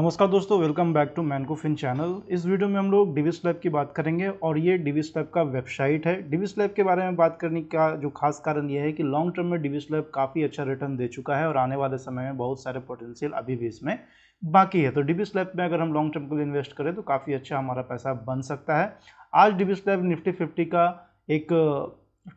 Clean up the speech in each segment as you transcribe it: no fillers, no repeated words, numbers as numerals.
नमस्कार दोस्तों, welcome back to मैनको फिन चैनल। इस वीडियो में हम लोग डिविस लैब की बात करेंगे और ये डिविस लैब का वेबसाइट है। डिविस लैब के बारे में बात करने का जो खास कारण ये है कि लॉन्ग टर्म में डिविस लैब काफ़ी अच्छा रिटर्न दे चुका है और आने वाले समय में बहुत सारे पोटेंशियल अभी भी इसमें बाकी है। तो डिविस लैब में अगर हम लॉन्ग टर्म के लिए इन्वेस्ट करें तो काफ़ी अच्छा हमारा पैसा बन सकता है। आज डिविस लैब निफ्टी 50 का एक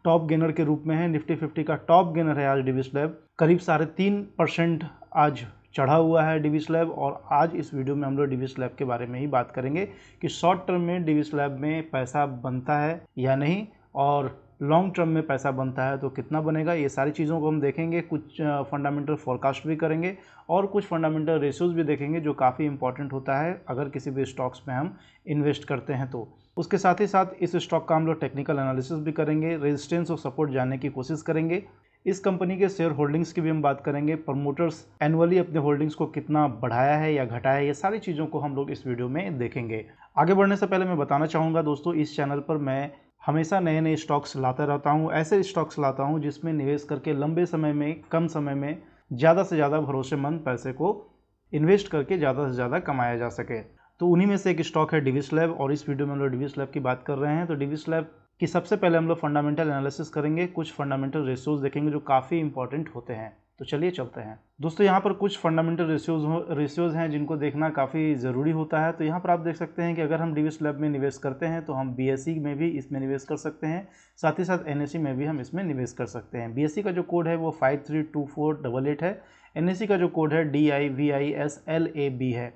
टॉप गेनर के रूप में है। निफ्टी 50 का टॉप गेनर है आज डिविस लैब, करीब 3.5% आज चढ़ा हुआ है डिविस लैब। और आज इस वीडियो में हम लोग डिविस लैब के बारे में ही बात करेंगे कि शॉर्ट टर्म में डिविस लैब में पैसा बनता है या नहीं, और लॉन्ग टर्म में पैसा बनता है तो कितना बनेगा। ये सारी चीज़ों को हम देखेंगे, कुछ फंडामेंटल फोरकास्ट भी करेंगे और कुछ फंडामेंटल रेशियोज भी देखेंगे जो काफ़ी इंपॉर्टेंट होता है अगर किसी भी स्टॉक्स में हम इन्वेस्ट करते हैं तो। उसके साथ ही साथ इस स्टॉक का हम लोग टेक्निकल एनालिसिस भी करेंगे, रेजिस्टेंस और सपोर्ट जानने की कोशिश करेंगे। इस कंपनी के शेयर होल्डिंग्स की भी हम बात करेंगे, प्रमोटर्स एनुअली अपने होल्डिंग्स को कितना बढ़ाया है या घटाया है, ये सारी चीज़ों को हम लोग इस वीडियो में देखेंगे। आगे बढ़ने से पहले मैं बताना चाहूँगा दोस्तों, इस चैनल पर मैं हमेशा नए नए स्टॉक्स लाता रहता हूँ। ऐसे स्टॉक्स लाता हूँ जिसमें निवेश करके लंबे समय में, कम समय में ज़्यादा से ज़्यादा भरोसेमंद पैसे को इन्वेस्ट करके ज़्यादा से ज़्यादा कमाया जा सके। तो उन्हीं में से एक स्टॉक है डिविस लैब और इस वीडियो में हम लोग डिविस लैब की बात कर रहे हैं। तो डिविस लैब कि सबसे पहले हम लोग फंडामेंटल एनालिसिस करेंगे, कुछ फंडामेंटल रेशियोज देखेंगे जो काफ़ी इंपॉर्टेंट होते हैं। तो चलिए चलते हैं दोस्तों। यहाँ पर कुछ फंडामेंटल रेशियोज हैं जिनको देखना काफ़ी ज़रूरी होता है। तो यहाँ पर आप देख सकते हैं कि अगर हम डिविस लैब में निवेश करते हैं तो हम BSE में भी इसमें निवेश कर सकते हैं, साथ ही साथ NSE में भी हम इसमें निवेश कर सकते हैं। BSE का जो कोड है वो 532488 है, NSE का जो कोड है DIVISLAB है।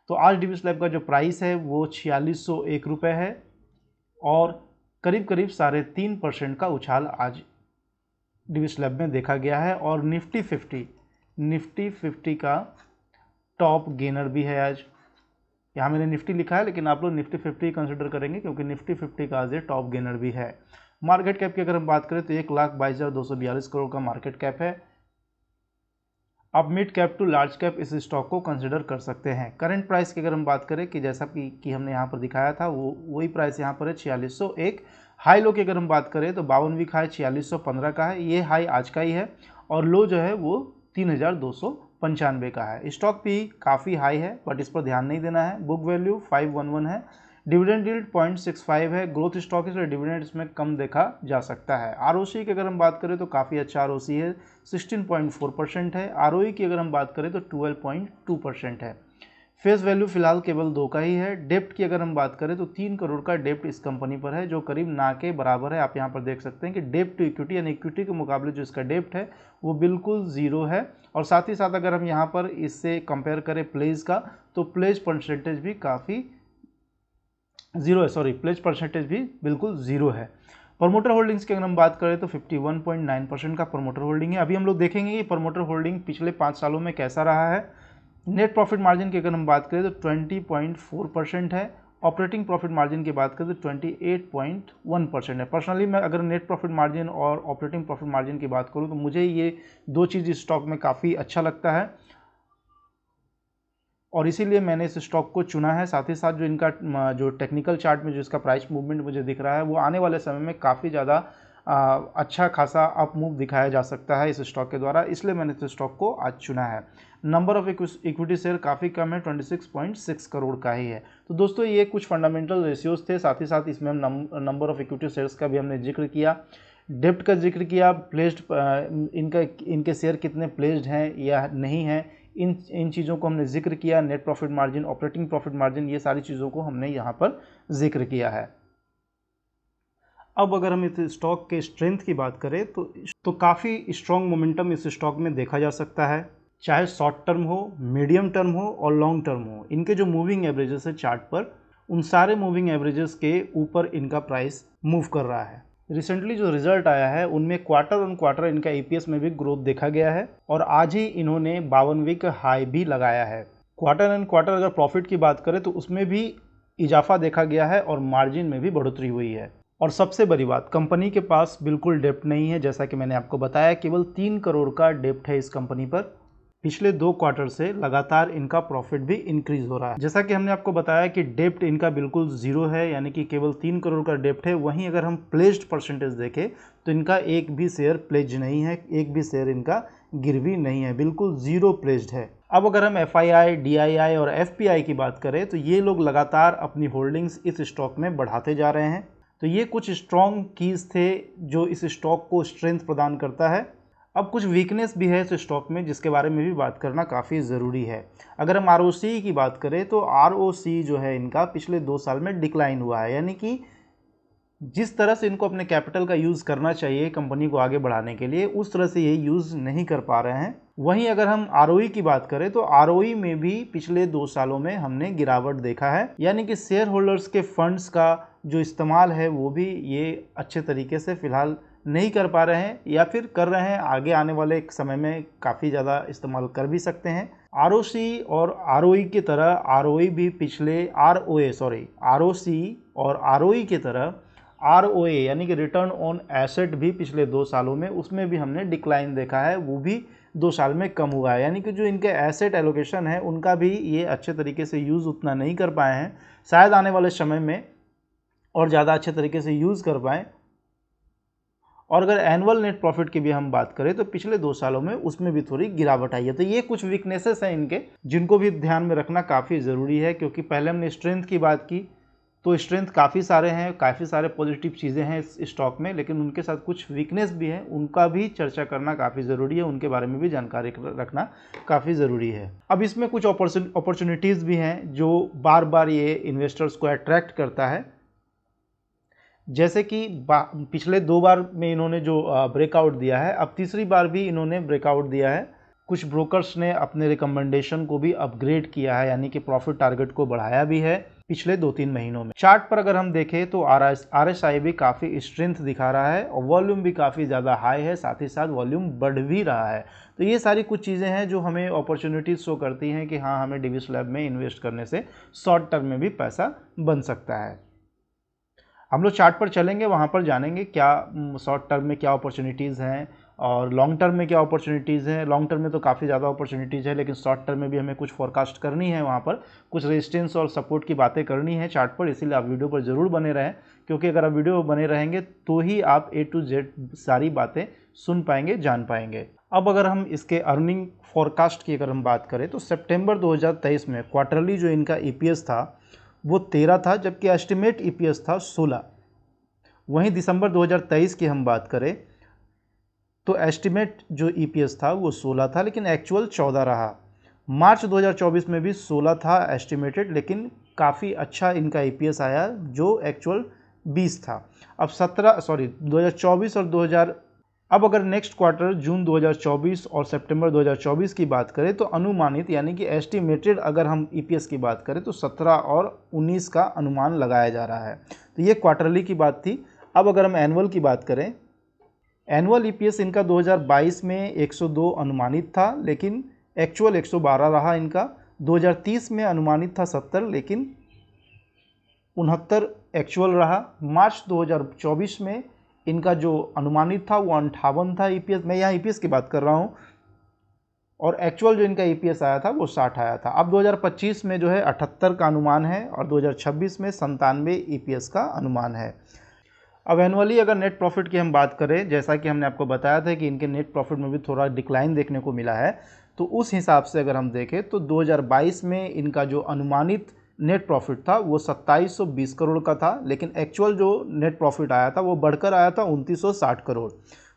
तो आज डिविस लैब का जो प्राइस है वो 4601 रुपये है और करीब 3.5% का उछाल आज डिविस लैब में देखा गया है। और निफ्टी 50 का टॉप गेनर भी है आज। यहाँ मैंने निफ्टी लिखा है लेकिन आप लोग निफ्टी 50 कंसिडर करेंगे क्योंकि निफ्टी 50 का आज टॉप गेनर भी है। मार्केट कैप की अगर हम बात करें तो 1,22,242 करोड़ का मार्केट कैप है। आप mid cap to large cap इस स्टॉक को कंसिडर कर सकते हैं। करंट प्राइस की अगर हम बात करें कि जैसा कि हमने यहाँ पर दिखाया था वही प्राइस यहाँ पर है 4601। हाई लो की अगर हम बात करें तो 52 वीक हाई 4615 का है, ये हाई आज का ही है, और लो जो है वो 3295 का है। स्टॉक भी काफ़ी हाई है बट इस पर ध्यान नहीं देना है। बुक वैल्यू 511 है, डिविडेंड यील्ड 0.65 है। ग्रोथ स्टॉक है, डिविडेंड इसमें कम देखा जा सकता है। ROC की अगर हम बात करें तो काफ़ी अच्छा ROC है, 16.4% है। ROE की अगर हम बात करें तो 12.2% है। फेस वैल्यू फिलहाल केवल 2 का ही है। डेप्ट की अगर हम बात करें तो 3 करोड़ का डेप्ट इस कंपनी पर है जो करीब ना के बराबर है। आप यहाँ पर देख सकते हैं कि डेप्ट टू इक्विटी यानी इक्विटी के मुकाबले जो इसका डेप्ट है वो बिल्कुल ज़ीरो है। और साथ ही साथ अगर हम यहाँ पर इससे कंपेयर करें प्लेज का तो प्लेज परसेंटेज भी काफ़ी ज़ीरो है, प्लेज परसेंटेज भी बिल्कुल ज़ीरो है। प्रमोटर होल्डिंग्स की अगर हम बात करें तो 51.9% का प्रमोटर होल्डिंग है। अभी हम लोग देखेंगे कि प्रमोटर होल्डिंग पिछले 5 सालों में कैसा रहा है। नेट प्रॉफिट मार्जिन की अगर हम बात करें तो 20.4% है। ऑपरेटिंग प्रॉफिट मार्जिन की बात करें तो 28.1% है। पर्सनली मैं अगर नेट प्रॉफिट मार्जिन और ऑपरेटिंग प्रॉफिट मार्जिन की बात करूं तो मुझे ये दो चीज़ इस स्टॉक में काफ़ी अच्छा लगता है और इसीलिए मैंने इस स्टॉक को चुना है। साथ ही साथ जो इनका जो टेक्निकल चार्ट में जो इसका प्राइस मूवमेंट मुझे दिख रहा है वो आने वाले समय में काफ़ी ज़्यादा अच्छा खासा अप मूव दिखाया जा सकता है इस स्टॉक के द्वारा, इसलिए मैंने इस स्टॉक को आज चुना है। नंबर ऑफ इक्विटी शेयर काफ़ी कम है, 26.6 करोड़ का ही है। तो दोस्तों ये कुछ फंडामेंटल रेशियोज थे, साथ ही साथ इसमें हम नंबर ऑफ इक्विटी शेयर्स का भी हमने जिक्र किया, डेप्ट का जिक्र किया, प्लेस्ड इनके शेयर कितने प्लेस्ड हैं या नहीं हैं, इन चीज़ों को हमने जिक्र किया। Net profit margin, operating profit margin, ये सारी चीज़ों को हमने यहाँ पर जिक्र किया है। अब अगर हम इस स्टॉक के स्ट्रेंथ की बात करें तो काफ़ी स्ट्रॉन्ग मोमेंटम इस स्टॉक में देखा जा सकता है, चाहे शॉर्ट टर्म हो, मीडियम टर्म हो और लॉन्ग टर्म हो। इनके जो मूविंग एवरेजेस है चार्ट पर, उन सारे मूविंग एवरेजेस के ऊपर इनका प्राइस मूव कर रहा है। रिसेंटली जो रिजल्ट आया है उनमें क्वार्टर ऑन क्वार्टर इनका EPS में भी ग्रोथ देखा गया है और आज ही इन्होंने 52 वीक हाई भी लगाया है। क्वार्टर ऑन क्वार्टर अगर प्रॉफिट की बात करें तो उसमें भी इजाफा देखा गया है और मार्जिन में भी बढ़ोतरी हुई है। और सबसे बड़ी बात, कंपनी के पास बिल्कुल डेप्ट नहीं है, जैसा कि मैंने आपको बताया, केवल 3 करोड़ का डेप्ट है इस कंपनी पर। पिछले 2 क्वार्टर से लगातार इनका प्रॉफिट भी इंक्रीज हो रहा है। जैसा कि हमने आपको बताया कि डेप्ट इनका बिल्कुल ज़ीरो है, यानी कि केवल 3 करोड़ का डेप्ट है। वहीं अगर हम प्लेज्ड परसेंटेज देखें तो इनका एक भी शेयर प्लेज नहीं है, एक भी शेयर इनका गिरवी नहीं है, बिल्कुल ज़ीरो प्लेज्ड है। अब अगर हम FII, DII और FPI की बात करें तो ये लोग लगातार अपनी होल्डिंग्स इस स्टॉक में बढ़ाते जा रहे हैं। तो ये कुछ स्ट्रॉन्ग कीज थे जो इस स्टॉक को स्ट्रेंथ प्रदान करता है। अब कुछ वीकनेस भी है इस स्टॉक में, जिसके बारे में भी बात करना काफ़ी ज़रूरी है। अगर हम ROC की बात करें तो ROC जो है इनका पिछले 2 साल में डिक्लाइन हुआ है, यानी कि जिस तरह से इनको अपने कैपिटल का यूज़ करना चाहिए कंपनी को आगे बढ़ाने के लिए, उस तरह से ये यूज़ नहीं कर पा रहे हैं। वहीं अगर हम ROE की बात करें तो ROE में भी पिछले 2 सालों में हमने गिरावट देखा है, यानी कि शेयर होल्डर्स के फंड्स का जो इस्तेमाल है वो भी ये अच्छे तरीके से फिलहाल नहीं कर पा रहे हैं, या फिर कर रहे हैं, आगे आने वाले एक समय में काफ़ी ज़्यादा इस्तेमाल कर भी सकते हैं। ROC और ROE की तरह ROE भी पिछले ROC और ROE की तरह ROA यानी कि रिटर्न ऑन एसेट भी पिछले 2 सालों में उसमें भी हमने डिक्लाइन देखा है, वो भी 2 साल में कम हुआ है। यानी कि जो इनके एसेट एलोकेशन है उनका भी ये अच्छे तरीके से यूज़ उतना नहीं कर पाए हैं, शायद आने वाले समय में और ज़्यादा अच्छे तरीके से यूज़ कर पाएँ। और अगर एनुअल नेट प्रॉफिट की भी हम बात करें तो पिछले 2 सालों में उसमें भी थोड़ी गिरावट आई है। तो ये कुछ वीकनेसेस हैं इनके, जिनको भी ध्यान में रखना काफ़ी ज़रूरी है, क्योंकि पहले हमने स्ट्रेंथ की बात की तो स्ट्रेंथ काफ़ी सारे हैं, काफ़ी सारे पॉजिटिव चीज़ें हैं इस स्टॉक में, लेकिन उनके साथ कुछ वीकनेस भी हैं, उनका भी चर्चा करना काफ़ी ज़रूरी है, उनके बारे में भी जानकारी रखना काफ़ी ज़रूरी है। अब इसमें कुछ अपॉर्चुनिटीज़ भी हैं जो बार बार ये इन्वेस्टर्स को अट्रैक्ट करता है, जैसे कि पिछले 2 बार में इन्होंने जो ब्रेकआउट दिया है, अब तीसरी बार भी इन्होंने ब्रेकआउट दिया है। कुछ ब्रोकर्स ने अपने रिकमेंडेशन को भी अपग्रेड किया है, यानी कि प्रॉफिट टारगेट को बढ़ाया भी है पिछले 2-3 महीनों में। चार्ट पर अगर हम देखें तो RSI भी काफ़ी स्ट्रेंथ दिखा रहा है और वॉल्यूम भी काफ़ी ज़्यादा हाई है, साथ ही साथ वॉल्यूम बढ़ भी रहा है। तो ये सारी कुछ चीज़ें हैं जो हमें अपॉर्चुनिटीज़ शो करती हैं कि हाँ, हमें डिविस लैब में इन्वेस्ट करने से शॉर्ट टर्म में भी पैसा बन सकता है। हम लोग चार्ट पर चलेंगे, वहाँ पर जानेंगे क्या शॉर्ट टर्म में क्या अपॉर्चुनिटीज़ हैं और लॉन्ग टर्म में क्या अपॉर्चुनिटीज़ हैं। लॉन्ग टर्म में तो काफ़ी ज़्यादा अपॉर्चुनिटीज़ है, लेकिन शॉर्ट टर्म में भी हमें कुछ फोरकास्ट करनी है, वहाँ पर कुछ रेजिस्टेंस और सपोर्ट की बातें करनी है चार्ट पर। इसीलिए आप वीडियो पर ज़रूर बने रहें, क्योंकि अगर आप वीडियो बने रहेंगे तो ही आप A to Z सारी बातें सुन पाएंगे, जान पाएंगे। अब अगर हम इसके अर्निंग फोरकास्ट की अगर हम बात करें तो सितंबर 2023 में क्वार्टरली जो इनका EPS था वो 13 था, जबकि एस्टिमेट EPS था 16। वहीं दिसंबर 2023 की हम बात करें तो एस्टिमेट जो EPS था वो 16 था, लेकिन एक्चुअल 14 रहा। मार्च 2024 में भी 16 था एस्टिमेटेड, लेकिन काफ़ी अच्छा इनका EPS आया जो एक्चुअल 20 था। अब 2024 और अब अगर नेक्स्ट क्वार्टर जून 2024 और सितंबर 2024 की बात करें तो अनुमानित यानी कि एस्टिमेटेड अगर हम EPS की बात करें तो 17 और 19 का अनुमान लगाया जा रहा है। तो ये क्वार्टरली की बात थी। अब अगर हम एनुअल की बात करें, एनुअल EPS इनका 2022 में 102 अनुमानित था, लेकिन एक्चुअल 112 रहा इनका। 2030 में अनुमानित था 70, लेकिन 69 एक्चुअल रहा। मार्च 2024 में इनका जो अनुमानित था वो 58 था EPS, मैं यहाँ EPS की बात कर रहा हूँ, और एक्चुअल जो इनका EPS आया था वो 60 आया था। अब 2025 में जो है 78 का अनुमान है और 2026 में 97 EPS का अनुमान है। अब एनुअली अगर नेट प्रॉफिट की हम बात करें, जैसा कि हमने आपको बताया था कि इनके नेट प्रॉफिट में भी थोड़ा डिक्लाइन देखने को मिला है, तो उस हिसाब से अगर हम देखें तो 2022 में इनका जो अनुमानित नेट प्रॉफिट था वो 2720 करोड़ का था, लेकिन एक्चुअल जो नेट प्रॉफिट आया था वो बढ़कर आया था 2960 करोड़।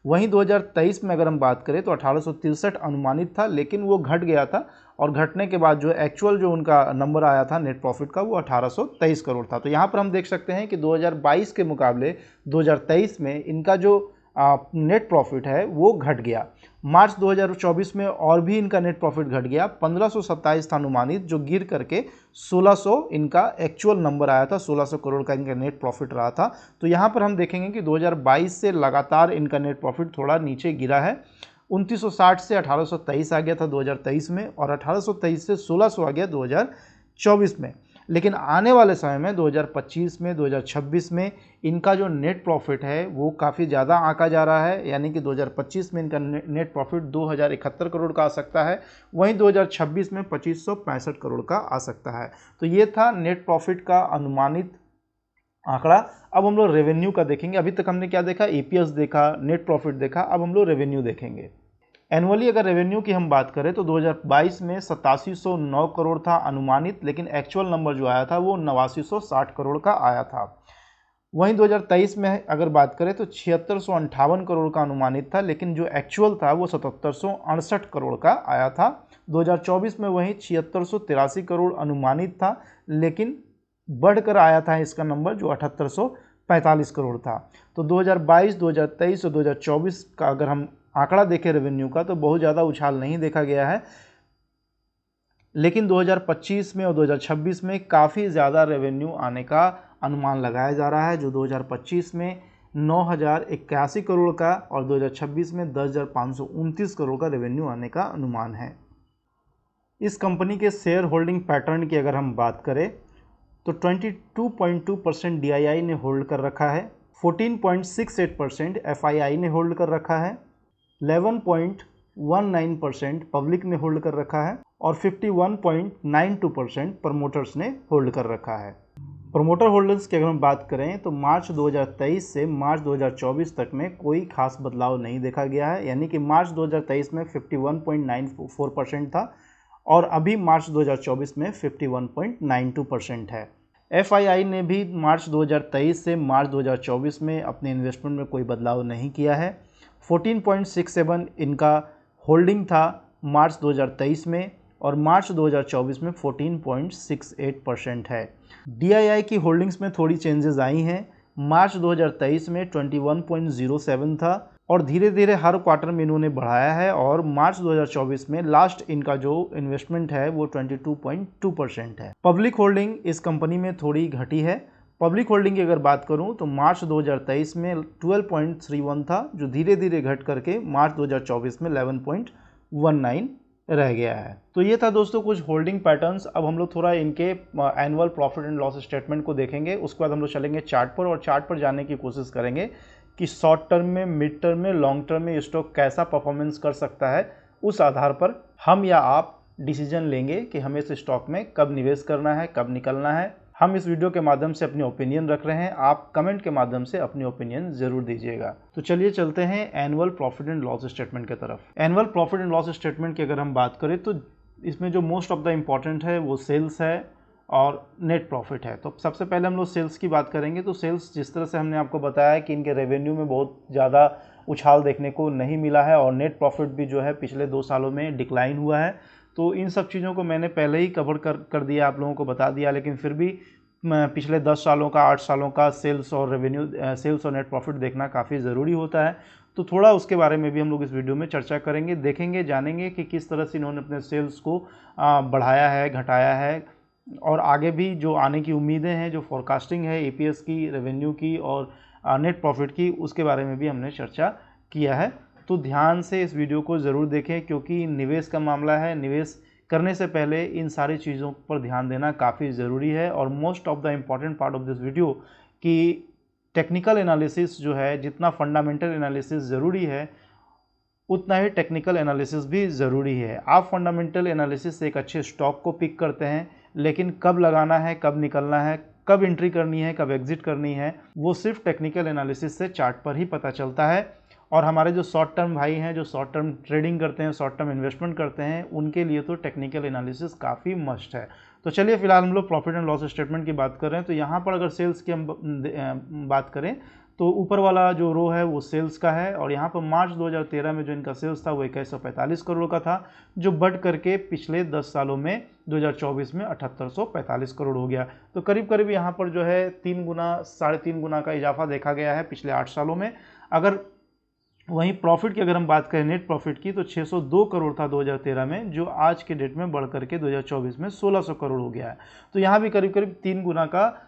वहीं 2023 में अगर हम बात करें तो 1863 अनुमानित था, लेकिन वो घट गया था, और घटने के बाद जो एक्चुअल जो उनका नंबर आया था नेट प्रॉफिट का वो 1823 करोड़ था। तो यहाँ पर हम देख सकते हैं कि 2022 के मुकाबले 2023 में इनका जो नेट प्रॉफिट है वो घट गया। मार्च 2024 में और भी इनका नेट प्रॉफिट घट गया, 1527 था अनुमानित, जो गिर करके 1600 इनका एक्चुअल नंबर आया था, 1600 करोड़ का इनका नेट प्रॉफिट रहा था। तो यहाँ पर हम देखेंगे कि 2022 से लगातार इनका नेट प्रॉफिट थोड़ा नीचे गिरा है। 2960 से 1823 आ गया था 2023 में, और 1823 से 1600 आ गया 2024 में। लेकिन आने वाले समय में 2025 में 2026 में इनका जो नेट प्रॉफिट है वो काफ़ी ज़्यादा आंका जा रहा है, यानी कि 2025 में इनका नेट प्रॉफिट 2071 करोड़ का आ सकता है, वहीं 2026 में 2565 करोड़ का आ सकता है। तो ये था नेट प्रॉफिट का अनुमानित आंकड़ा। अब हम लोग रेवेन्यू का देखेंगे। अभी तक हमने क्या देखा, ईपीएस देखा, नेट प्रॉफिट देखा, अब हम लोग रेवेन्यू देखेंगे। एनुअली अगर रेवेन्यू की हम बात करें तो 2022 में 8709 करोड़ था अनुमानित, लेकिन एक्चुअल नंबर जो आया था वो 8960 करोड़ का आया था। वहीं 2023 में अगर बात करें तो 7658 करोड़ का अनुमानित था, लेकिन जो एक्चुअल था वो 7768 करोड़ का आया था। 2024 में वहीं 7683 करोड़ अनुमानित था, लेकिन बढ़कर आया था इसका नंबर जो 7845 करोड़ था। तो 2022, 2023 और 2024 का अगर हम आंकड़ा देखें रेवेन्यू का तो बहुत ज़्यादा उछाल नहीं देखा गया है, लेकिन 2025 में और 2026 में काफ़ी ज़्यादा रेवेन्यू आने का अनुमान लगाया जा रहा है, जो 2025 में 9081 करोड़ का और 2026 में 10,529 करोड़ का रेवेन्यू आने का अनुमान है। इस कंपनी के शेयर होल्डिंग पैटर्न की अगर हम बात करें तो 22.2% DII ने होल्ड कर रखा है, 14.68% FII ने होल्ड कर रखा है, 11.19% पब्लिक ने होल्ड कर रखा है और 51.92% प्रमोटर्स ने होल्ड कर रखा है। प्रमोटर होल्डर्स की अगर हम बात करें तो मार्च 2023 से मार्च 2024 तक में कोई खास बदलाव नहीं देखा गया है, यानी कि मार्च 2023 में 51.94% था और अभी मार्च 2024 में 51.92% है। FII ने भी मार्च 2023 से मार्च 2024 में अपने इन्वेस्टमेंट में कोई बदलाव नहीं किया है। 14.67 इनका होल्डिंग था मार्च 2023 में और मार्च 2024 में 14.68% है। DII की होल्डिंग्स में थोड़ी चेंजेस आई हैं। मार्च 2023 में 21.07 था और धीरे धीरे हर क्वार्टर में इन्होंने बढ़ाया है और मार्च 2024 में लास्ट इनका जो इन्वेस्टमेंट है वो 22.2% है। पब्लिक होल्डिंग इस कंपनी में थोड़ी घटी है। पब्लिक होल्डिंग की अगर बात करूं तो मार्च 2023 में 12.31 था, जो धीरे धीरे घट करके मार्च 2024 में 11.19 रह गया है। तो ये था दोस्तों कुछ होल्डिंग पैटर्न्स। अब हम लोग थोड़ा इनके annual profit and loss statement को देखेंगे, उसके बाद हम लोग चलेंगे चार्ट पर और चार्ट पर जाने की कोशिश करेंगे कि शॉर्ट टर्म में, मिड टर्म में, लॉन्ग टर्म में स्टॉक कैसा परफॉर्मेंस कर सकता है। उस आधार पर हम या आप डिसीजन लेंगे कि हमें इस स्टॉक में कब निवेश करना है, कब निकलना है। हम इस वीडियो के माध्यम से अपनी ओपिनियन रख रहे हैं, आप कमेंट के माध्यम से अपनी ओपिनियन जरूर दीजिएगा। तो चलिए चलते हैं annual profit and loss statement की तरफ। Annual profit and loss statement की अगर हम बात करें तो इसमें जो मोस्ट ऑफ द इम्पॉर्टेंट है वो सेल्स है और नेट प्रॉफिट है। तो सबसे पहले हम लोग सेल्स की बात करेंगे। तो सेल्स जिस तरह से हमने आपको बताया कि इनके रेवेन्यू में बहुत ज़्यादा उछाल देखने को नहीं मिला है और नेट प्रॉफिट भी जो है पिछले 2 सालों में डिक्लाइन हुआ है। तो इन सब चीज़ों को मैंने पहले ही कवर कर दिया, आप लोगों को बता दिया, लेकिन फिर भी पिछले 10 सालों का, 8 सालों का सेल्स और रेवेन्यू, सेल्स और नेट प्रॉफिट देखना काफ़ी ज़रूरी होता है। तो थोड़ा उसके बारे में भी हम लोग इस वीडियो में चर्चा करेंगे, देखेंगे, जानेंगे कि किस तरह से इन्होंने अपने सेल्स को बढ़ाया है, घटाया है और आगे भी जो आने की उम्मीदें हैं, जो फोरकास्टिंग है EPS की, रेवेन्यू की और नेट प्रॉफिट की, उसके बारे में भी हमने चर्चा किया है। तो ध्यान से इस वीडियो को ज़रूर देखें क्योंकि निवेश का मामला है। निवेश करने से पहले इन सारी चीज़ों पर ध्यान देना काफ़ी ज़रूरी है और most of the important part of this video कि टेक्निकल एनालिसिस जो है, जितना फंडामेंटल एनालिसिस ज़रूरी है उतना ही टेक्निकल एनालिसिस भी ज़रूरी है। आप फंडामेंटल एनालिसिस से एक अच्छे स्टॉक को पिक करते हैं, लेकिन कब लगाना है, कब निकलना है, कब एंट्री करनी है, कब एग्जिट करनी है, वो सिर्फ टेक्निकल एनालिसिस से, चार्ट पर ही पता चलता है। और हमारे जो शॉर्ट टर्म भाई हैं, जो शॉर्ट टर्म ट्रेडिंग करते हैं, शॉर्ट टर्म इन्वेस्टमेंट करते हैं, उनके लिए तो टेक्निकल एनालिसिस काफ़ी मस्ट है। तो चलिए फिलहाल हम लोग प्रॉफिट एंड लॉस स्टेटमेंट की बात कर रहे हैं। तो यहाँ पर अगर सेल्स की हम बात करें तो ऊपर वाला जो रो है वो सेल्स का है और यहाँ पर मार्च 2013 में जो इनका सेल्स था वो 2145 करोड़ का था, जो बढ़ करके पिछले 10 सालों में 2024 में 7845 करोड़ हो गया। तो करीब करीब यहाँ पर जो है 3 गुना, 3.5 गुना का इजाफा देखा गया है पिछले 8 सालों में। अगर वहीं प्रॉफिट की अगर हम बात करें, नेट प्रॉफिट की, तो 602 करोड़ था 2013 में, जो आज के डेट में बढ़ करके 2024 में 1600 करोड़ हो गया है। तो यहाँ भी करीब करीब 3 गुना का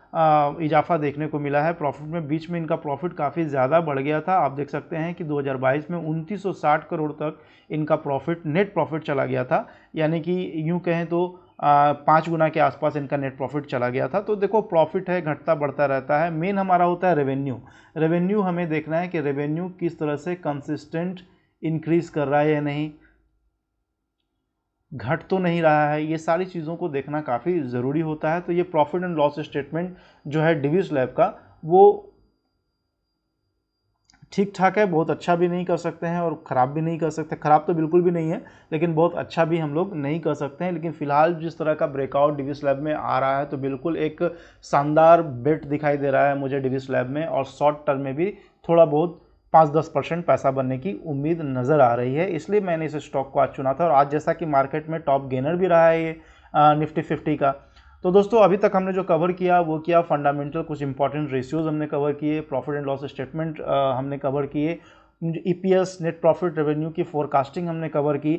इजाफा देखने को मिला है प्रॉफिट में। बीच में इनका प्रॉफिट काफ़ी ज़्यादा बढ़ गया था। आप देख सकते हैं कि 2022 में 2960 करोड़ तक इनका प्रॉफिट, नेट प्रॉफिट चला गया था, यानी कि यूँ कहें तो 5 गुना के आसपास इनका नेट प्रॉफिट चला गया था। तो देखो प्रॉफिट है, घटता बढ़ता रहता है। मेन हमारा होता है रेवेन्यू। रेवेन्यू हमें देखना है कि रेवेन्यू किस तरह से कंसिस्टेंट इंक्रीज कर रहा है या नहीं, घट तो नहीं रहा है। ये सारी चीज़ों को देखना काफ़ी ज़रूरी होता है। तो ये प्रॉफिट एंड लॉस स्टेटमेंट जो है डिविस लैब का, वो ठीक ठाक है, बहुत अच्छा भी नहीं कर सकते हैं और ख़राब भी नहीं कर सकते। ख़राब तो बिल्कुल भी नहीं है, लेकिन बहुत अच्छा भी हम लोग नहीं कर सकते हैं। लेकिन फिलहाल जिस तरह का ब्रेकआउट डिविस लैब में आ रहा है, तो बिल्कुल एक शानदार बेट दिखाई दे रहा है मुझे डिविस लैब में, और शॉर्ट टर्म में भी थोड़ा बहुत 5-10% पैसा बनने की उम्मीद नज़र आ रही है। इसलिए मैंने इस स्टॉक को आज चुना था। और आज जैसा कि मार्केट में टॉप गेनर भी रहा है ये निफ्टी 50 का। तो दोस्तों अभी तक हमने जो कवर किया वो किया फंडामेंटल, कुछ इंपॉर्टेंट रेशियोज हमने कवर किए, प्रॉफिट एंड लॉस स्टेटमेंट हमने कवर किए, ईपीएस, नेट प्रॉफिट, रेवेन्यू की फोरकास्टिंग हमने कवर की,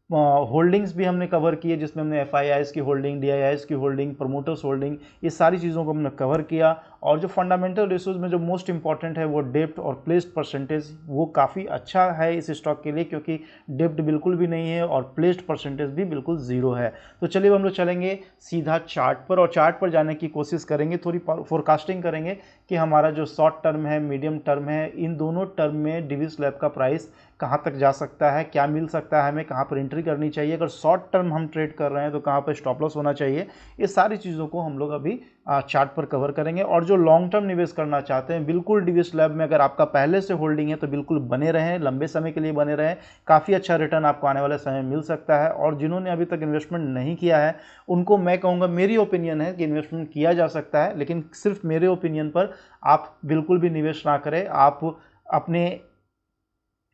होल्डिंग्स भी हमने कवर किए जिसमें हमने एफआईआईस की होल्डिंग, डीआईआईस की होल्डिंग, प्रमोटर्स होल्डिंग, ये सारी चीज़ों को हमने कवर किया। और जो फंडामेंटल रेशियोज में जो मोस्ट इंपॉर्टेंट है वो डेप्ट और प्लेस्ड परसेंटेज, वो काफ़ी अच्छा है इस स्टॉक के लिए, क्योंकि डेप्ट बिल्कुल भी नहीं है और प्लेस्ड परसेंटेज भी बिल्कुल ज़ीरो है। तो चलिए हम लोग चलेंगे सीधा चार्ट पर, और चार्ट पर जाने की कोशिश करेंगे, थोड़ी फोरकास्टिंग करेंगे कि हमारा जो शॉर्ट टर्म है, मीडियम टर्म है, इन दोनों टर्म में डिविस लैब का प्राइस कहाँ तक जा सकता है, क्या मिल सकता है, हमें कहाँ पर एंट्री करनी चाहिए, अगर शॉर्ट टर्म हम ट्रेड कर रहे हैं तो कहाँ पर स्टॉप लॉस होना चाहिए। ये सारी चीज़ों को हम लोग अभी चार्ट पर कवर करेंगे। और जो लॉन्ग टर्म निवेश करना चाहते हैं, बिल्कुल डिविस लैब में अगर आपका पहले से होल्डिंग है तो बिल्कुल बने रहें, लंबे समय के लिए बने रहें, काफ़ी अच्छा रिटर्न आपको आने वाले समय में मिल सकता है। और जिन्होंने अभी तक इन्वेस्टमेंट नहीं किया है उनको मैं कहूँगा, मेरी ओपिनियन है कि इन्वेस्टमेंट किया जा सकता है, लेकिन सिर्फ मेरे ओपिनियन पर आप बिल्कुल भी निवेश ना करें। आप अपने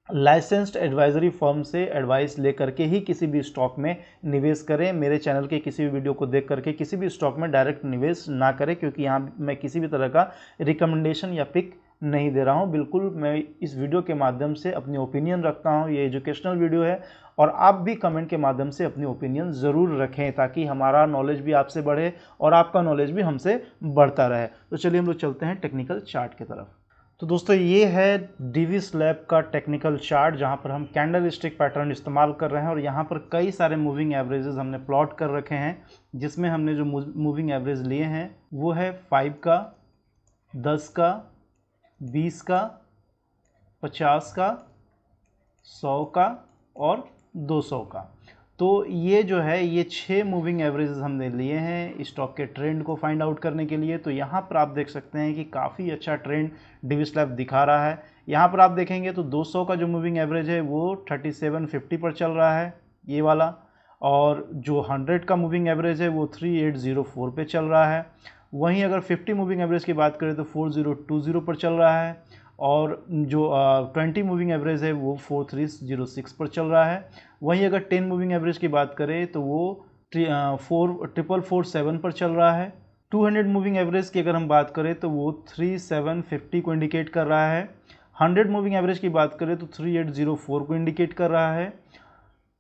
लाइसेंस्ड एडवाइजरी फर्म से एडवाइस लेकर के ही किसी भी स्टॉक में निवेश करें। मेरे चैनल के किसी भी वीडियो को देख करके किसी भी स्टॉक में डायरेक्ट निवेश ना करें, क्योंकि यहाँ मैं किसी भी तरह का रिकमेंडेशन या पिक नहीं दे रहा हूँ। बिल्कुल मैं इस वीडियो के माध्यम से अपनी ओपिनियन रखता हूँ, ये एजुकेशनल वीडियो है, और आप भी कमेंट के माध्यम से अपनी ओपिनियन ज़रूर रखें, ताकि हमारा नॉलेज भी आपसे बढ़े और आपका नॉलेज भी हमसे बढ़ता रहे। तो चलिए हम लोग चलते हैं टेक्निकल चार्ट की तरफ। तो दोस्तों ये है डिविस लैब का टेक्निकल चार्ट, जहां पर हम कैंडल स्टिक पैटर्न इस्तेमाल कर रहे हैं, और यहां पर कई सारे मूविंग एवरेजेस हमने प्लॉट कर रखे हैं, जिसमें हमने जो मूविंग एवरेज लिए हैं वो है 5 का, 10 का, 20 का, 50 का, 100 का और 200 का। तो ये जो है ये 6 मूविंग एवरेजेस हमने लिए हैं स्टॉक के ट्रेंड को फाइंड आउट करने के लिए। तो यहाँ पर आप देख सकते हैं कि काफ़ी अच्छा ट्रेंड डिविस लैब दिखा रहा है। यहाँ पर आप देखेंगे तो 200 का जो मूविंग एवरेज है वो 3750 पर चल रहा है, ये वाला, और जो 100 का मूविंग एवरेज है वो 3804 पे चल रहा है। वहीं अगर 50 मूविंग एवरेज की बात करें तो 4020 पर चल रहा है, और जो 20 मूविंग एवरेज है वो 4306 पर चल रहा है। वहीं अगर 10 मूविंग एवरेज की बात करें तो वो 4447 पर चल रहा है। 200 मूविंग एवरेज की अगर हम बात करें तो वो 3750 को इंडिकेट कर रहा है। 100 मूविंग एवरेज की बात करें तो 3804 को इंडिकेट कर रहा है।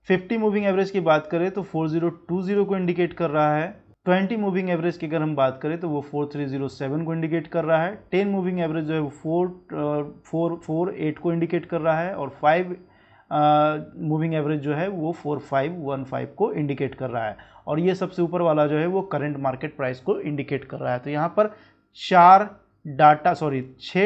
50 मूविंग एवरेज की बात करें तो 4020 को इंडिकेट कर रहा है। 20 मूविंग एवरेज की अगर हम बात करें तो वो 4307 को इंडिकेट कर रहा है। 10 मूविंग एवरेज जो है वो 448 को इंडिकेट कर रहा है, और 5 मूविंग एवरेज जो है वो 4515 को इंडिकेट कर रहा है, और ये सबसे ऊपर वाला जो है वो करंट मार्केट प्राइस को इंडिकेट कर रहा है। तो यहाँ पर 6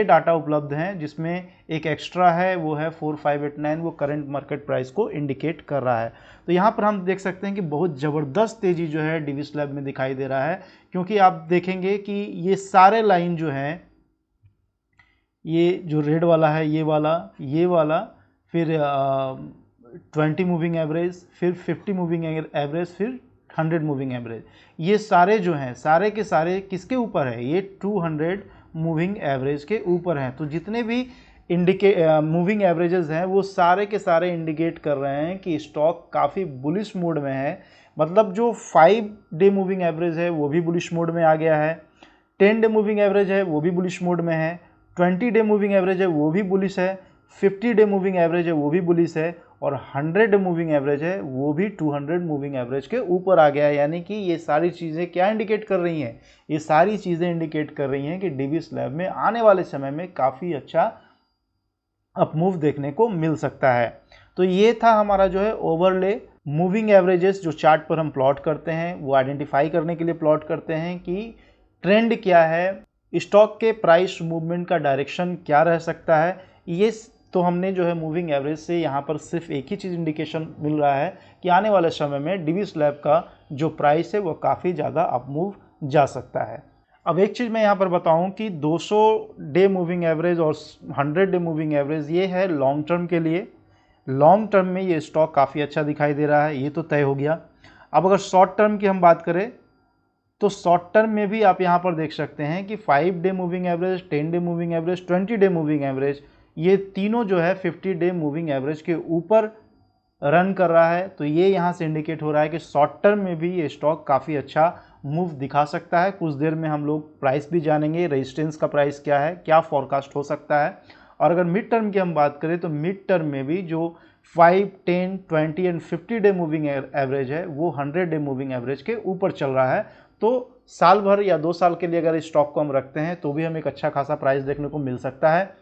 डाटा उपलब्ध हैं, जिसमें एक एक्स्ट्रा है वो है 4589, वो करंट मार्केट प्राइस को इंडिकेट कर रहा है। तो यहाँ पर हम देख सकते हैं कि बहुत ज़बरदस्त तेज़ी जो है डिविस लैब में दिखाई दे रहा है, क्योंकि आप देखेंगे कि ये सारे लाइन जो हैं, ये जो रेड वाला है, ये वाला, फिर 20 मूविंग एवरेज, फिर 50 मूविंग एवरेज, फिर 100 मूविंग एवरेज, ये सारे जो हैं सारे के सारे किसके ऊपर है, ये 200 मूविंग एवरेज के ऊपर हैं। तो जितने भी मूविंग एवरेजेस हैं वो सारे के सारे इंडिकेट कर रहे हैं कि स्टॉक काफ़ी बुलिश मोड में है। मतलब जो 5 डे मूविंग एवरेज है वो भी बुलिश मोड में आ गया है, 10 डे मूविंग एवरेज है वो भी बुलिश मोड में है, 20 डे मूविंग एवरेज है वो भी बुलिश है, 50 डे मूविंग एवरेज है वो भी बुलिश है, और 100 डे मूविंग एवरेज है वो भी 200 मूविंग एवरेज के ऊपर आ गया है। यानी कि ये सारी चीज़ें क्या इंडिकेट कर रही हैं, ये सारी चीज़ें इंडिकेट कर रही हैं कि डिविस लैब में आने वाले समय में काफ़ी अच्छा अपमूव देखने को मिल सकता है। तो ये था हमारा जो है ओवरले मूविंग एवरेजेस जो चार्ट पर हम प्लॉट करते हैं वो आइडेंटिफाई करने के लिए प्लॉट करते हैं कि ट्रेंड क्या है, स्टॉक के प्राइस मूवमेंट का डायरेक्शन क्या रह सकता है। ये तो हमने जो है मूविंग एवरेज से यहाँ पर सिर्फ एक ही चीज़ इंडिकेशन मिल रहा है कि आने वाले समय में DiviSlab का जो प्राइस है वो काफ़ी ज़्यादा अप मूव जा सकता है। अब एक चीज़ मैं यहाँ पर बताऊँ कि 200 डे मूविंग एवरेज और 100 डे मूविंग एवरेज ये है लॉन्ग टर्म के लिए। लॉन्ग टर्म में ये स्टॉक काफ़ी अच्छा दिखाई दे रहा है, ये तो तय हो गया। अब अगर शॉर्ट टर्म की हम बात करें तो शॉर्ट टर्म में भी आप यहाँ पर देख सकते हैं कि 5 day moving average, 10 day moving average, 20 day moving average, ये तीनों जो है 50 डे मूविंग एवरेज के ऊपर रन कर रहा है। तो ये यहाँ से इंडिकेट हो रहा है कि शॉर्ट टर्म में भी ये स्टॉक काफ़ी अच्छा मूव दिखा सकता है। कुछ देर में हम लोग प्राइस भी जानेंगे, रेजिस्टेंस का प्राइस क्या है, क्या फोरकास्ट हो सकता है। और अगर मिड टर्म की हम बात करें तो मिड टर्म में भी जो 5, 10, 20 एंड 50 डे मूविंग एवरेज है वो 100 डे मूविंग एवरेज के ऊपर चल रहा है। तो साल भर या 2 साल के लिए अगर इस स्टॉक को हम रखते हैं तो भी हमें एक अच्छा खासा प्राइस देखने को मिल सकता है।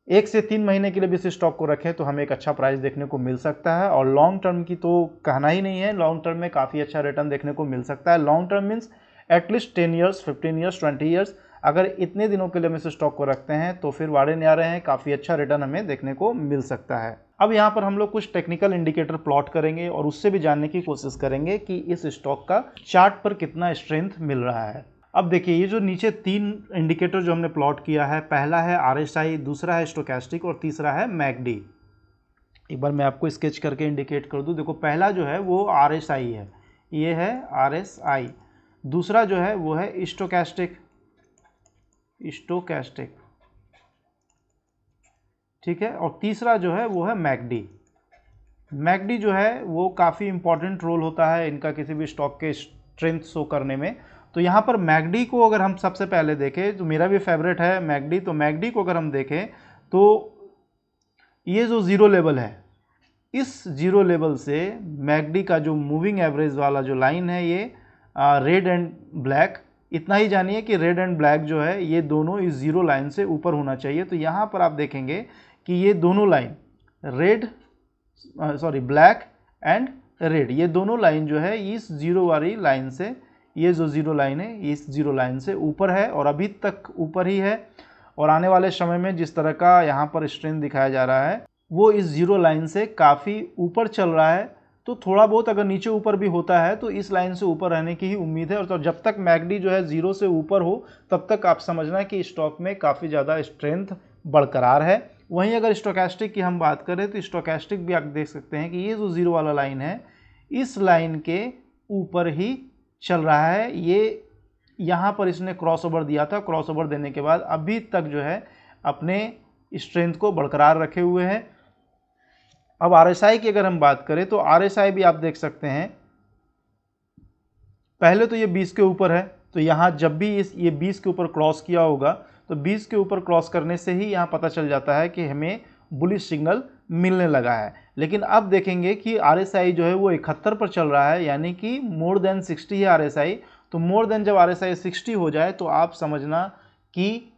1 से 3 महीने के लिए भी इस स्टॉक को रखें तो हमें एक अच्छा प्राइस देखने को मिल सकता है। और लॉन्ग टर्म की तो कहना ही नहीं है, लॉन्ग टर्म में काफ़ी अच्छा रिटर्न देखने को मिल सकता है। Long term means at least 10 years, 15 years, 20 years, अगर इतने दिनों के लिए हम इस स्टॉक को रखते हैं तो फिर वाड़े न्यारे हैं, काफ़ी अच्छा रिटर्न हमें देखने को मिल सकता है। अब यहाँ पर हम लोग कुछ टेक्निकल इंडिकेटर प्लॉट करेंगे और उससे भी जानने की कोशिश करेंगे कि इस स्टॉक का चार्ट पर कितना स्ट्रेंथ मिल रहा है। अब देखिए ये जो नीचे 3 इंडिकेटर जो हमने प्लॉट किया है, पहला है RSI, दूसरा है स्टोकेस्टिक और तीसरा है मैकडी। एक बार मैं आपको स्केच करके इंडिकेट कर दूं। देखो पहला जो है वो RSI है, ये है RSI। दूसरा जो है वो है स्टोकेस्टिक, ठीक है। और तीसरा जो है वो है मैकडी। मैकडी जो है वो काफ़ी इंपॉर्टेंट रोल होता है इनका किसी भी स्टॉक के स्ट्रेंथ शो करने में। तो यहाँ पर मैकडी को अगर हम सबसे पहले देखें, तो मेरा भी फेवरेट है मैकडी, तो मैकडी को अगर हम देखें तो ये जो ज़ीरो लेवल है, इस ज़ीरो लेवल से मैकडी का जो मूविंग एवरेज वाला जो लाइन है ये रेड एंड ब्लैक, इतना ही जानिए कि रेड एंड ब्लैक जो है ये दोनों इस ज़ीरो लाइन से ऊपर होना चाहिए। तो यहाँ पर आप देखेंगे कि ये दोनों लाइन ब्लैक एंड रेड, ये दोनों लाइन जो है इस जीरो वाली लाइन से, ये जो जीरो लाइन है इस जीरो लाइन से ऊपर है और अभी तक ऊपर ही है। और आने वाले समय में जिस तरह का यहाँ पर स्ट्रेंथ दिखाया जा रहा है वो इस जीरो लाइन से काफ़ी ऊपर चल रहा है। तो थोड़ा बहुत अगर नीचे ऊपर भी होता है तो इस लाइन से ऊपर रहने की ही उम्मीद है। और तो जब तक मैकडी जो है जीरो से ऊपर हो तब तक आप समझना कि स्टॉक में काफ़ी ज़्यादा स्ट्रेंथ बरकरार है। वहीं अगर स्टोकेस्टिक की हम बात करें तो स्टोकेस्टिक भी आप देख सकते हैं कि ये जो जीरो वाला लाइन है इस लाइन के ऊपर ही चल रहा है। ये यहाँ पर इसने क्रॉसओवर दिया था, क्रॉसओवर देने के बाद अभी तक जो है अपने स्ट्रेंथ को बरकरार रखे हुए हैं। अब RSI की अगर हम बात करें तो RSI भी आप देख सकते हैं, पहले तो ये 20 के ऊपर है, तो यहाँ जब भी ये 20 के ऊपर क्रॉस किया होगा तो 20 के ऊपर क्रॉस करने से ही यहाँ पता चल जाता है कि हमें बुलिश सिग्नल मिलने लगा है। लेकिन अब देखेंगे कि RSI जो है वो 71 पर चल रहा है, यानी कि मोर देन 60 है RSI। तो मोर देन जब RSI 60 हो जाए तो आप समझना कि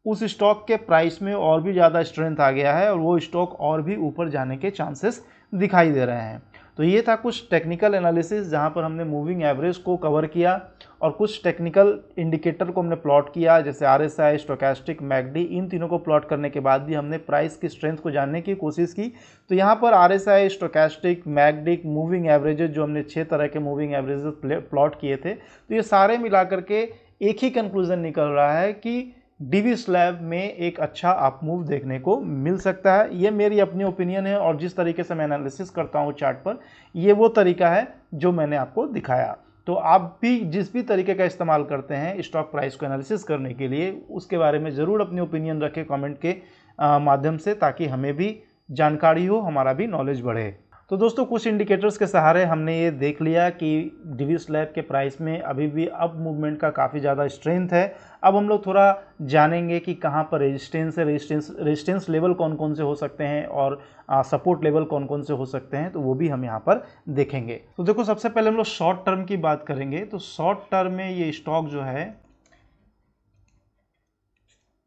उस स्टॉक के प्राइस में और भी ज़्यादा स्ट्रेंथ आ गया है और वो स्टॉक और भी ऊपर जाने के चांसेस दिखाई दे रहे हैं। तो ये था कुछ टेक्निकल एनालिसिस जहाँ पर हमने मूविंग एवरेज को कवर किया और कुछ टेक्निकल इंडिकेटर को हमने प्लॉट किया, जैसे RSI, स्टोकेस्टिक, मैकडी। इन तीनों को प्लॉट करने के बाद भी हमने प्राइस की स्ट्रेंथ को जानने की कोशिश की। तो यहाँ पर RSI, stochastic, McD, moving averages जो हमने 6 तरह के मूविंग एवरेजेस प्लॉट किए थे, तो ये सारे मिला करके एक ही कंक्लूजन निकल रहा है कि DiviSlab में एक अच्छा अप मूव देखने को मिल सकता है। ये मेरी अपनी ओपिनियन है और जिस तरीके से मैं एनालिसिस करता हूँ चार्ट पर, ये वो तरीका है जो मैंने आपको दिखाया। तो आप भी जिस भी तरीके का इस्तेमाल करते हैं स्टॉक प्राइस को एनालिसिस करने के लिए, उसके बारे में ज़रूर अपनी ओपिनियन रखें कमेंट के माध्यम से, ताकि हमें भी जानकारी हो, हमारा भी नॉलेज बढ़े। तो दोस्तों कुछ इंडिकेटर्स के सहारे हमने ये देख लिया कि DiviSlab के प्राइस में अभी भी अप मूवमेंट का काफ़ी ज़्यादा स्ट्रेंथ है। अब हम लोग थोड़ा जानेंगे कि कहाँ पर रेजिस्टेंस है, रेजिस्टेंस लेवल कौन कौन से हो सकते हैं और सपोर्ट लेवल कौन कौन से हो सकते हैं, तो वो भी हम यहाँ पर देखेंगे। तो देखो सबसे पहले हम लोग शॉर्ट टर्म की बात करेंगे। तो शॉर्ट टर्म में ये स्टॉक जो है,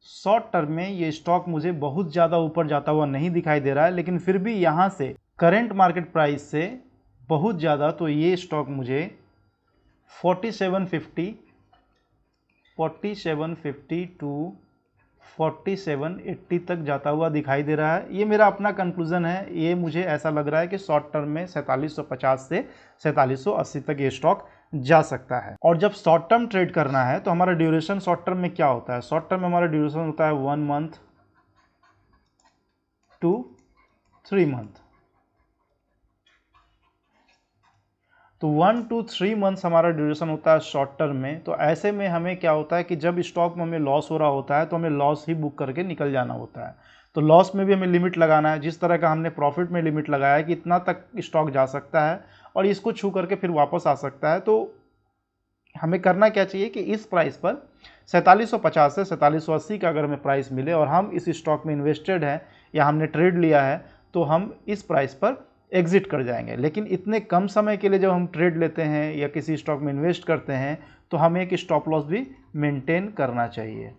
शॉर्ट टर्म में ये स्टॉक मुझे बहुत ज़्यादा ऊपर जाता हुआ नहीं दिखाई दे रहा है, लेकिन फिर भी यहाँ से करंट मार्केट प्राइस से बहुत ज़्यादा, तो ये स्टॉक मुझे 4750 टू 4780 तक जाता हुआ दिखाई दे रहा है। ये मेरा अपना कंक्लूजन है, ये मुझे ऐसा लग रहा है कि शॉर्ट टर्म में 4750 से 4780 तक ये स्टॉक जा सकता है। और जब शॉर्ट टर्म ट्रेड करना है तो हमारा ड्यूरेशन शॉर्ट टर्म में क्या होता है? शॉर्ट टर्म में हमारा ड्यूरेशन होता है 1 मंथ टू 3 मंथ। तो 1 to 3 मंथ्स हमारा ड्यूरेशन होता है शॉर्ट टर्म में। तो ऐसे में हमें क्या होता है कि जब स्टॉक में हमें लॉस हो रहा होता है तो हमें लॉस ही बुक करके निकल जाना होता है। तो लॉस में भी हमें लिमिट लगाना है, जिस तरह का हमने प्रॉफिट में लिमिट लगाया है कि इतना तक स्टॉक जा सकता है और इसको छू करके फिर वापस आ सकता है। तो हमें करना क्या चाहिए कि इस प्राइस पर 4750 से 4780 का अगर हमें प्राइस मिले और हम इस स्टॉक में इन्वेस्टेड हैं या हमने ट्रेड लिया है, तो हम इस प्राइस पर एग्जिट कर जाएंगे। लेकिन इतने कम समय के लिए जब हम ट्रेड लेते हैं या किसी स्टॉक में इन्वेस्ट करते हैं तो हमें एक स्टॉप लॉस भी मेंटेन करना चाहिए।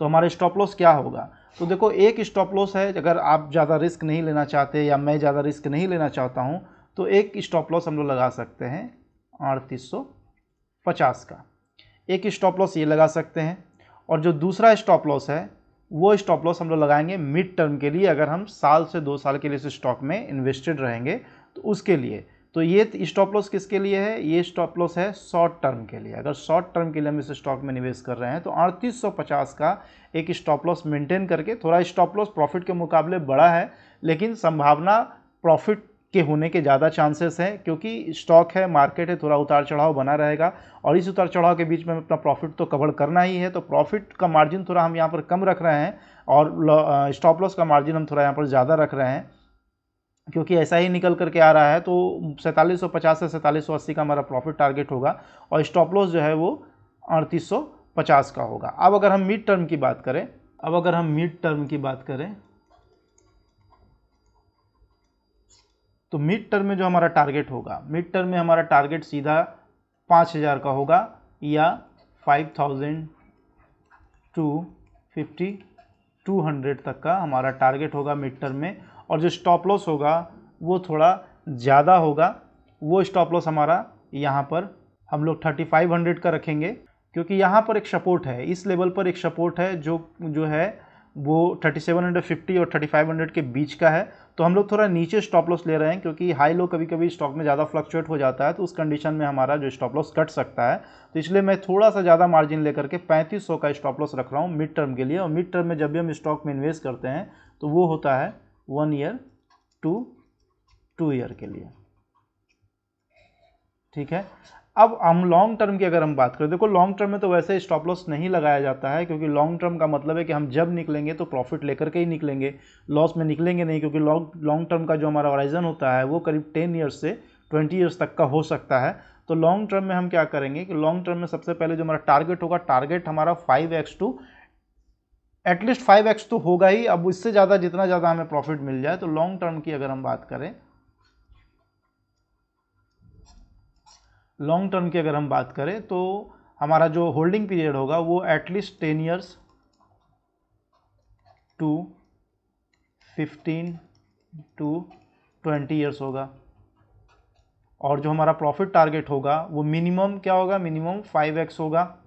तो हमारा स्टॉप लॉस क्या होगा? तो देखो, एक स्टॉप लॉस है, अगर आप ज़्यादा रिस्क नहीं लेना चाहते या मैं ज़्यादा रिस्क नहीं लेना चाहता हूँ तो एक स्टॉप लॉस हम लोग लगा सकते हैं 3850 का। एक स्टॉप लॉस ये लगा सकते हैं। और जो दूसरा स्टॉप लॉस है वो स्टॉप लॉस हम लोग लगाएंगे मिड टर्म के लिए, अगर हम साल से 2 साल के लिए इस स्टॉक में इन्वेस्टेड रहेंगे तो उसके लिए। तो ये स्टॉप लॉस किसके लिए है? ये स्टॉप लॉस है शॉर्ट टर्म के लिए। अगर शॉर्ट टर्म के लिए हम इस स्टॉक में निवेश कर रहे हैं तो 3850 का एक स्टॉप लॉस मेंटेन करके, थोड़ा स्टॉप लॉस प्रॉफिट के मुकाबले बड़ा है लेकिन संभावना प्रॉफिट के होने के ज़्यादा चांसेस हैं, क्योंकि स्टॉक है, मार्केट है, थोड़ा उतार चढ़ाव बना रहेगा और इस उतार चढ़ाव के बीच में अपना प्रॉफिट तो कवर करना ही है। तो प्रॉफिट का मार्जिन थोड़ा हम यहाँ पर कम रख रहे हैं और स्टॉप लॉस का मार्जिन हम थोड़ा यहाँ पर ज़्यादा रख रहे हैं, क्योंकि ऐसा ही निकल करके आ रहा है। तो 4750 से 4780 का हमारा प्रॉफिट टारगेट होगा और स्टॉप लॉस जो है वो 3850 का होगा। अब अगर हम मिड टर्म की बात करें, तो मिड टर्म में जो हमारा टारगेट होगा, मिड टर्म में हमारा टारगेट सीधा 5000 का होगा या 5000 टू 5200 तक का हमारा टारगेट होगा मिड टर्म में। और जो स्टॉप लॉस होगा वो थोड़ा ज़्यादा होगा, वो स्टॉप लॉस हमारा यहाँ पर हम लोग 3500 का रखेंगे, क्योंकि यहाँ पर एक सपोर्ट है, इस लेवल पर एक सपोर्ट है जो है वो 3750 और 3500 के बीच का है। तो हम लोग थोड़ा नीचे स्टॉप लॉस ले रहे हैं, क्योंकि हाई लो कभी कभी स्टॉक में ज़्यादा फ्लक्चुएट हो जाता है, तो उस कंडीशन में हमारा जो स्टॉप लॉस कट सकता है। तो इसलिए मैं थोड़ा सा ज़्यादा मार्जिन लेकर के 3500 का स्टॉप लॉस रख रहा हूँ मिड टर्म के लिए। और मिड टर्म में जब भी हम स्टॉक में इन्वेस्ट करते हैं तो वो होता है 1 ईयर टू 2 ईयर के लिए, ठीक है। अब हम लॉन्ग टर्म की अगर हम बात करें, देखो लॉन्ग टर्म में तो वैसे स्टॉप लॉस नहीं लगाया जाता है, क्योंकि लॉन्ग टर्म का मतलब है कि हम जब निकलेंगे तो प्रॉफिट लेकर के ही निकलेंगे, लॉस में निकलेंगे नहीं, क्योंकि लॉन्ग टर्म का जो हमारा होराइजन होता है वो करीब 10 ईयर्स से 20 ईयर्स तक का हो सकता है। तो लॉन्ग टर्म में हम क्या करेंगे कि लॉन्ग टर्म में सबसे पहले जो हमारा टारगेट होगा, टारगेट हमारा 5x टू एटलीस्ट 5x तो होगा ही। अब इससे ज़्यादा, जितना ज़्यादा हमें प्रॉफिट मिल जाए। तो लॉन्ग टर्म की अगर हम बात करें, तो हमारा जो होल्डिंग पीरियड होगा वो at least 10 years to 15 to 20 years होगा। और जो हमारा प्रॉफिट टारगेट होगा वो मिनिमम क्या होगा? मिनिमम 5x होगा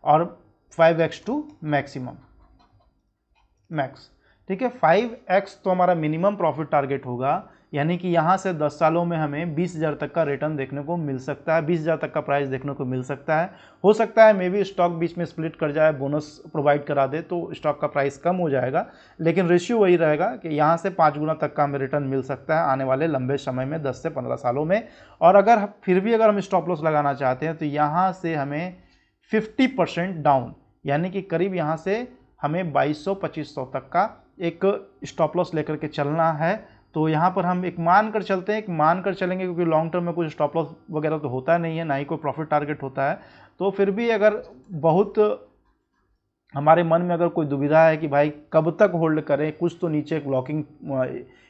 और 5x टू मैक्स, ठीक है। 5x तो हमारा मिनिमम प्रॉफिट टारगेट होगा, यानी कि यहाँ से 10 सालों में हमें 20,000 तक का रिटर्न देखने को मिल सकता है, 20,000 तक का प्राइस देखने को मिल सकता है। हो सकता है मे बी स्टॉक बीच में स्प्लिट कर जाए, बोनस प्रोवाइड करा दे तो स्टॉक का प्राइस कम हो जाएगा, लेकिन रेशियो वही रहेगा कि यहाँ से 5 गुना तक का हमें रिटर्न मिल सकता है आने वाले लंबे समय में, 10 से 15 सालों में। और अगर फिर भी अगर हम स्टॉप लॉस लगाना चाहते हैं तो यहाँ से हमें 50% डाउन, यानी कि करीब यहाँ से हमें 2200-2500 तक का एक स्टॉप लॉस लेकर के चलना है। तो यहाँ पर हम एक मान कर चलते हैं, एक मान कर चलेंगे, क्योंकि लॉन्ग टर्म में कुछ स्टॉप लॉस वगैरह तो होता नहीं है, ना ही कोई प्रॉफिट टारगेट होता है। तो फिर भी अगर बहुत हमारे मन में अगर कोई दुविधा है कि भाई कब तक होल्ड करें, कुछ तो नीचे एक लॉकिंग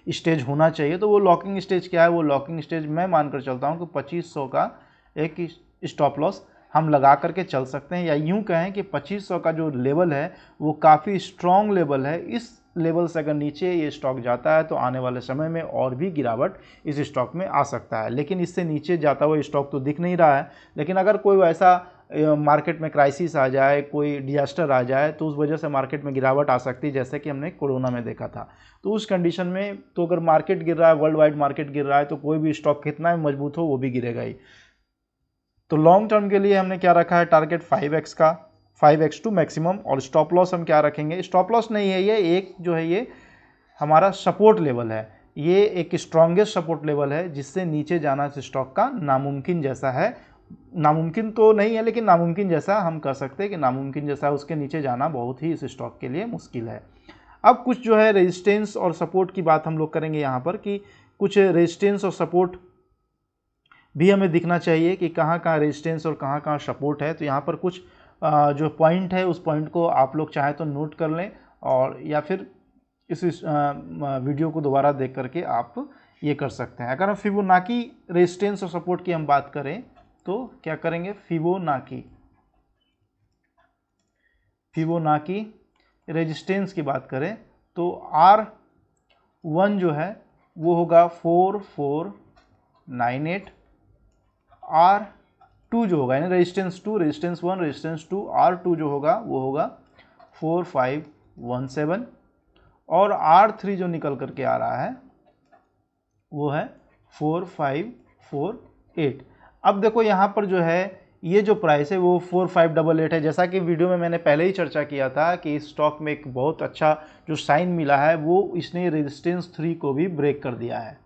स्टेज होना चाहिए, तो वो लॉकिंग स्टेज क्या है? वो लॉकिंग स्टेज मैं मानकर चलता हूँ कि 2500 का एक स्टॉप लॉस हम लगा करके चल सकते हैं, या यूं कहें कि 2500 का जो लेवल है वो काफ़ी स्ट्रॉन्ग लेवल है। इस लेवल से अगर नीचे ये स्टॉक जाता है तो आने वाले समय में और भी गिरावट इस स्टॉक में आ सकता है, लेकिन इससे नीचे जाता हुआ स्टॉक तो दिख नहीं रहा है। लेकिन अगर कोई वैसा मार्केट में क्राइसिस आ जाए, कोई डिजास्टर आ जाए, तो उस वजह से मार्केट में गिरावट आ सकती है, जैसे कि हमने कोरोना में देखा था। तो उस कंडीशन में तो अगर मार्केट गिर रहा है, वर्ल्ड वाइड मार्केट गिर रहा है, तो कोई भी स्टॉक कितना भी मजबूत हो वो भी गिरेगा ही। तो लॉन्ग टर्म के लिए हमने क्या रखा है, टारगेट 5x का, 5x टू मैक्सिमम। और स्टॉप लॉस हम क्या रखेंगे, स्टॉप लॉस नहीं है, ये एक जो है ये हमारा सपोर्ट लेवल है, ये एक स्ट्रॉन्गेस्ट सपोर्ट लेवल है जिससे नीचे जाना इस स्टॉक का नामुमकिन जैसा है। नामुमकिन तो नहीं है, लेकिन नामुमकिन जैसा हम कह सकते हैं कि नामुमकिन जैसा उसके नीचे जाना बहुत ही इस स्टॉक के लिए मुश्किल है। अब कुछ जो है रेजिस्टेंस और सपोर्ट की बात हम लोग करेंगे यहाँ पर, कि कुछ रेजिस्टेंस और सपोर्ट भी हमें दिखना चाहिए कि कहाँ कहाँ रेजिस्टेंस और कहाँ कहाँ सपोर्ट है। तो यहाँ पर कुछ जो पॉइंट है उस पॉइंट को आप लोग चाहें तो नोट कर लें, और या फिर इस वीडियो को दोबारा देख करके आप ये कर सकते हैं। अगर हम फिबोनाची रेजिस्टेंस और सपोर्ट की हम बात करें तो क्या करेंगे, फिबोनाची रेजिस्टेंस की बात करें तो R1 जो है वो होगा 4498, R2 जो होगा यानी रेजिस्टेंस 2, रेजिस्टेंस 1, रेजिस्टेंस 2, R2 जो होगा वो होगा 4517, और R3 जो निकल करके आ रहा है वो है 4548। अब देखो यहाँ पर जो है ये जो प्राइस है वो 4588 है। जैसा कि वीडियो में मैंने पहले ही चर्चा किया था कि इस स्टॉक में एक बहुत अच्छा जो साइन मिला है वो इसने रेजिस्टेंस 3 को भी ब्रेक कर दिया है,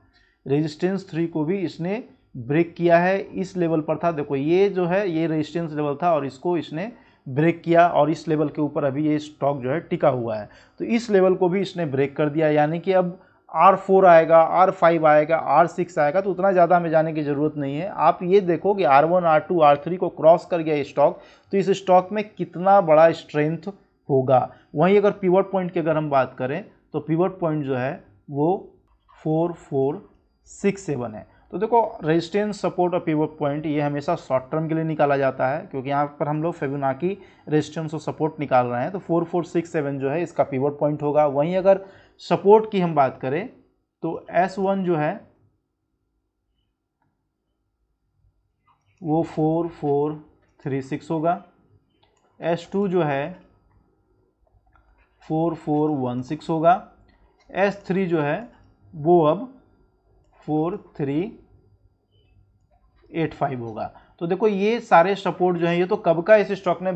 रेजिस्टेंस 3 को भी इसने ब्रेक किया है। इस लेवल पर था, देखो ये जो है ये रेजिस्टेंस लेवल था और इसको इसने ब्रेक किया, और इस लेवल के ऊपर अभी ये स्टॉक जो है टिका हुआ है। तो इस लेवल को भी इसने ब्रेक कर दिया, यानी कि अब R4 आएगा, R5 आएगा, R6 आएगा, तो उतना ज़्यादा हमें जाने की ज़रूरत नहीं है। आप ये देखो कि R1, R2, R3 को क्रॉस कर गया स्टॉक, तो इस स्टॉक में कितना बड़ा स्ट्रेंथ होगा। वहीं अगर पिवट पॉइंट की अगर हम बात करें तो पिवट पॉइंट जो है वो 4467 है। तो देखो रेजिस्टेंस, सपोर्ट और पिवट पॉइंट ये हमेशा शॉर्ट टर्म के लिए निकाला जाता है, क्योंकि यहाँ पर हम लोग फिबोनाची रेजिस्टेंस और सपोर्ट निकाल रहे हैं। तो 4467 जो है इसका पिवट पॉइंट होगा। वहीं अगर सपोर्ट की हम बात करें तो S1 जो है वो 4436 होगा, S2 जो है 4416 होगा, S3 जो है वो अब 4385 होगा। तो देखो ये सारे सपोर्ट जो है ये तो कब का इस स्टॉक ने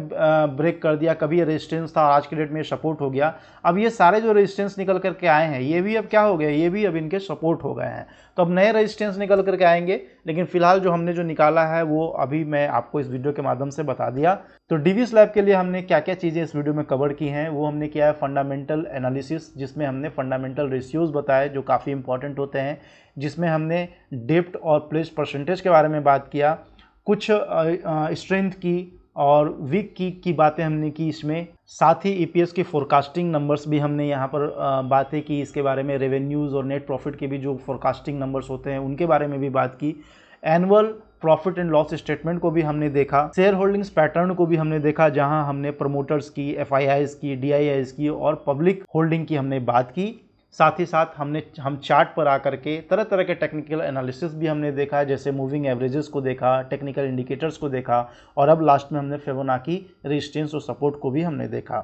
ब्रेक कर दिया, कभी ये रेजिस्टेंस था, आज के डेट में ये सपोर्ट हो गया। अब ये सारे जो रेजिस्टेंस निकल करके आए हैं ये भी अब क्या हो गया, ये भी अब इनके सपोर्ट हो गए हैं। तो अब नए रेजिस्टेंस निकल करके आएंगे, लेकिन फिलहाल जो हमने जो निकाला है वो अभी मैं आपको इस वीडियो के माध्यम से बता दिया। तो डिविस लैब के लिए हमने क्या क्या चीज़ें इस वीडियो में कवर की हैं वो हमने किया है फंडामेंटल एनालिसिस, जिसमें हमने फंडामेंटल रेशियोज बताए जो काफ़ी इंपॉर्टेंट होते हैं, जिसमें हमने डेप्थ और प्लेस परसेंटेज के बारे में बात किया, कुछ स्ट्रेंथ की और वीक की बातें हमने की इसमें, साथ ही ईपीएस की फोरकास्टिंग नंबर्स भी हमने यहाँ पर बातें की, इसके बारे में रेवेन्यूज़ और नेट प्रॉफिट के भी जो फोरकास्टिंग नंबर्स होते हैं उनके बारे में भी बात की, annual profit and loss statement को भी हमने देखा, शेयर होल्डिंग्स पैटर्न को भी हमने देखा, जहां हमने प्रमोटर्स की, एफआईआईज की, डीआईआईज की और पब्लिक होल्डिंग की हमने बात की। साथ ही साथ हम चार्ट पर आकर के तरह तरह के टेक्निकल एनालिसिस भी हमने देखा, जैसे मूविंग एवरेजेस को देखा, टेक्निकल इंडिकेटर्स को देखा, और अब लास्ट में हमने फिबोनाची रेजिस्टेंस और सपोर्ट को भी हमने देखा।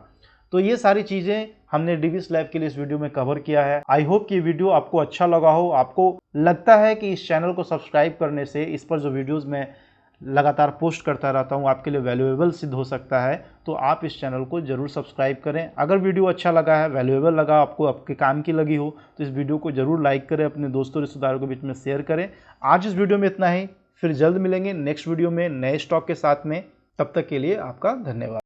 तो ये सारी चीज़ें हमने डिविस लैब के लिए इस वीडियो में कवर किया है। आई होप कि वीडियो आपको अच्छा लगा हो। आपको लगता है कि इस चैनल को सब्सक्राइब करने से इस पर जो वीडियोज़ मैं लगातार पोस्ट करता रहता हूँ आपके लिए वैल्यूएबल सिद्ध हो सकता है, तो आप इस चैनल को जरूर सब्सक्राइब करें। अगर वीडियो अच्छा लगा है, वैल्यूएबल लगा, आपको आपके काम की लगी हो, तो इस वीडियो को जरूर लाइक करें, अपने दोस्तों रिश्तेदारों के बीच में शेयर करें। आज इस वीडियो में इतना ही, फिर जल्द मिलेंगे नेक्स्ट वीडियो में नए स्टॉक के साथ में। तब तक के लिए आपका धन्यवाद।